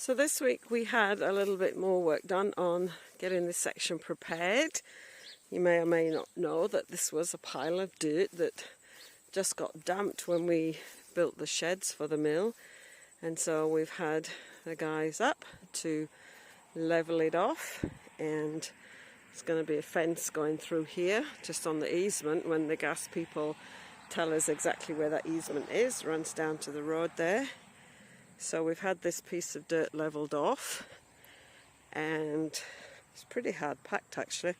So this week we had a little bit more work done on getting this section prepared. You may or may not know that this was a pile of dirt that just got damped when we built the sheds for the mill, and so we've had the guys up to level it off, and it's going to be a fence going through here just on the easement. When the gas people tell us exactly where that easement is, runs down to the road there. So we've had this piece of dirt levelled off, and it's pretty hard packed actually.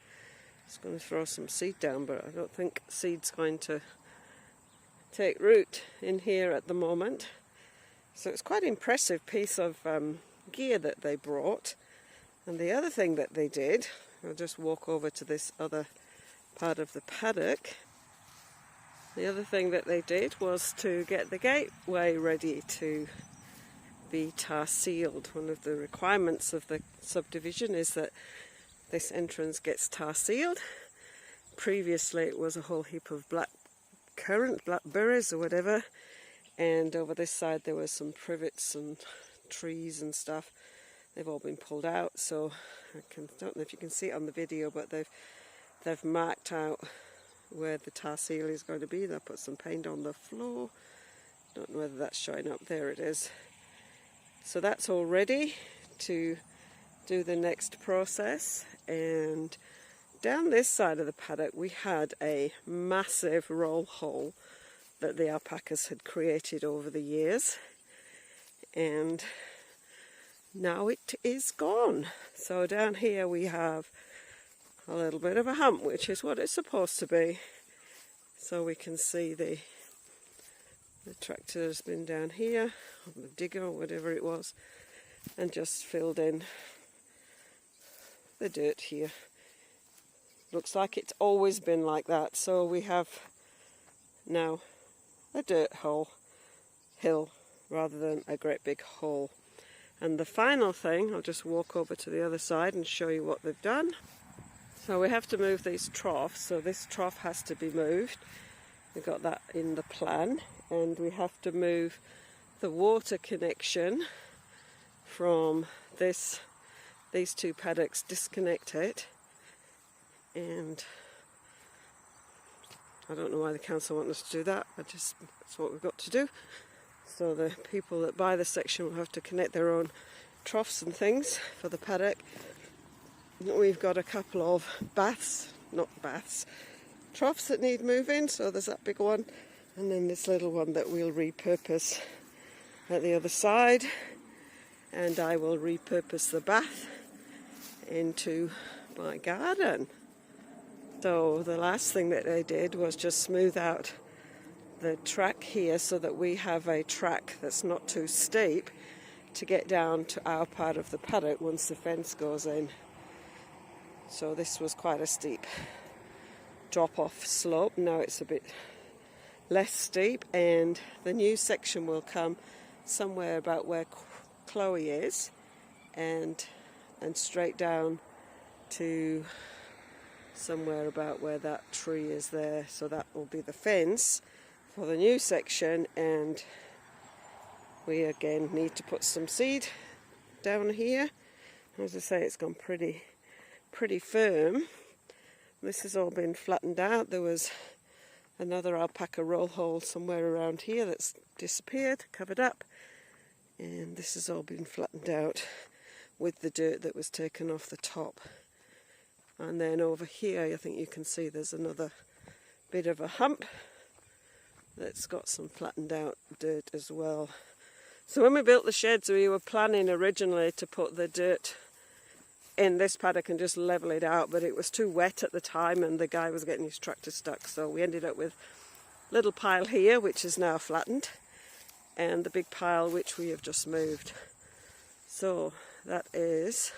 It's going to throw some seed down, but I don't think seed's going to take root in here at the moment. So it's quite an impressive piece of gear that they brought. And the other thing that they did, I'll just walk over to this other part of the paddock. The other thing that they did was to get the gateway ready to be tar sealed. One of the requirements of the subdivision is that this entrance gets tar sealed. Previously it was a whole heap of blackberries or whatever, and over this side there were some privets and trees and stuff. They've all been pulled out, so don't know if you can see it on the video, but they've marked out where the tar seal is going to be. They'll put some paint on the floor. Don't know whether that's showing up. There it is. So that's all ready to do the next process. And down this side of the paddock we had a massive roll hole that the alpacas had created over the years, and now it is gone. So down here we have a little bit of a hump, which is what it's supposed to be. So we can see the tractor has been down here, or the digger or whatever it was, and just filled in the dirt here. Looks like it's always been like that. So we have now a dirt hill rather than a great big hole. And the final thing, I'll just walk over to the other side and show you what they've done. So we have to move these troughs, so this trough has to be moved. We've got that in the plan, and we have to move the water connection from these two paddocks, disconnect it, and I don't know why the council want us to do that, that's what we've got to do. So the people that buy the section will have to connect their own troughs and things for the paddock. We've got a couple of troughs that need moving, so there's that big one, and then this little one that we'll repurpose at the other side, and I will repurpose the bath into my garden. So the last thing that they did was just smooth out the track here so that we have a track that's not too steep to get down to our part of the paddock once the fence goes in. So this was quite a steep drop-off slope. Now it's a bit less steep, and the new section will come somewhere about where Chloe is, and straight down to somewhere about where that tree is there. So that will be the fence for the new section, and we again need to put some seed down here. As I say, it's gone pretty firm. This has all been flattened out. There was another alpaca roll hole somewhere around here that's disappeared, covered up, and this has all been flattened out with the dirt that was taken off the top. And then over here I think you can see there's another bit of a hump that's got some flattened out dirt as well. So when we built the sheds, we were planning originally to put the dirt in this paddock and just level it out, but it was too wet at the time and the guy was getting his tractor stuck, so we ended up with a little pile here which is now flattened, and the big pile which we have just moved. So that is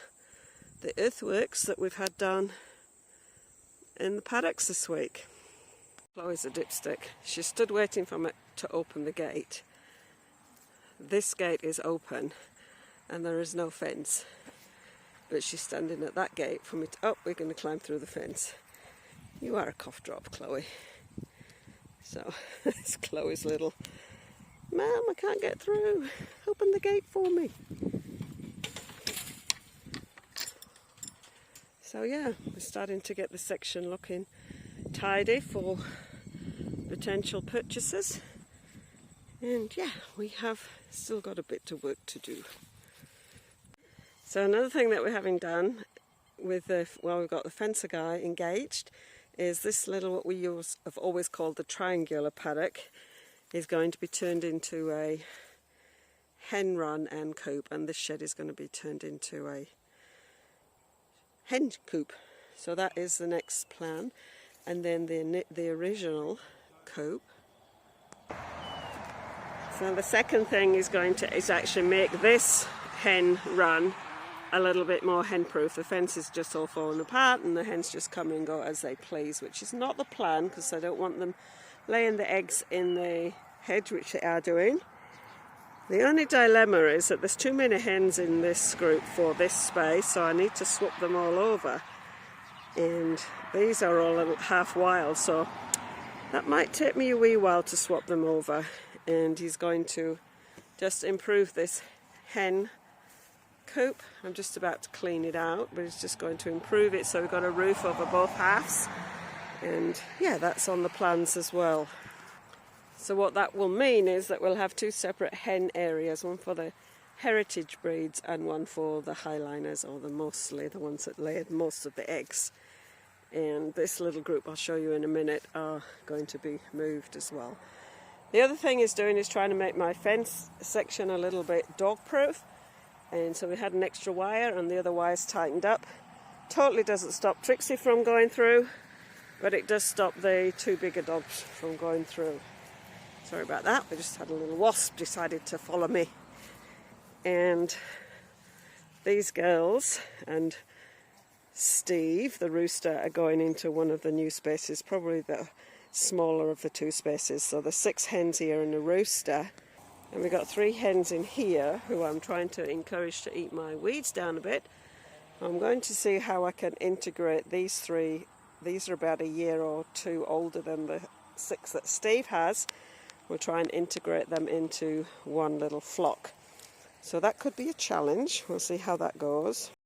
the earthworks that we've had done in the paddocks this week. Chloe's a dipstick. She stood waiting for me to open the gate. This gate is open and there is no fence, but she's standing at that gate for me to... Oh, we're going to climb through the fence. You are a cough drop, Chloe. So, it's Chloe's little... Mum, I can't get through. Open the gate for me. So yeah, we're starting to get the section looking tidy for potential purchasers. And yeah, we have still got a bit of work to do. So another thing that we're having done with we've got the fencer guy engaged, is this little, what we have always called the triangular paddock, is going to be turned into a hen run and coop, and this shed is going to be turned into a hen coop. So that is the next plan, and then the original coop. So the second thing is actually make this hen run a little bit more hen proof. The fence is just all falling apart and the hens just come and go as they please, which is not the plan, because I don't want them laying the eggs in the hedge, which they are doing. The only dilemma is that there's too many hens in this group for this space, so I need to swap them all over, and these are all a little half wild, so that might take me a wee while to swap them over. And he's going to just improve this hen coop. I'm just about to clean it out, but he's just going to improve it so we've got a roof over both halves, and yeah, that's on the plans as well. So what that will mean is that we'll have two separate hen areas, one for the heritage breeds and one for the highliners, or mostly the ones that lay most of the eggs. And this little group I'll show you in a minute are going to be moved as well. The other thing is trying to make my fence section a little bit dog proof. And so we had an extra wire and the other wire's tightened up. Totally doesn't stop Trixie from going through, but it does stop the two bigger dogs from going through. Sorry about that, we just had a little wasp decided to follow me. And these girls and Steve, the rooster, are going into one of the new spaces, probably the smaller of the two spaces. So there's 6 hens here and a rooster. And we've got 3 hens in here who I'm trying to encourage to eat my weeds down a bit. I'm going to see how I can integrate these 3. These are about a year or 2 older than the 6 that Steve has. We'll try and integrate them into one little flock. So that could be a challenge. We'll see how that goes.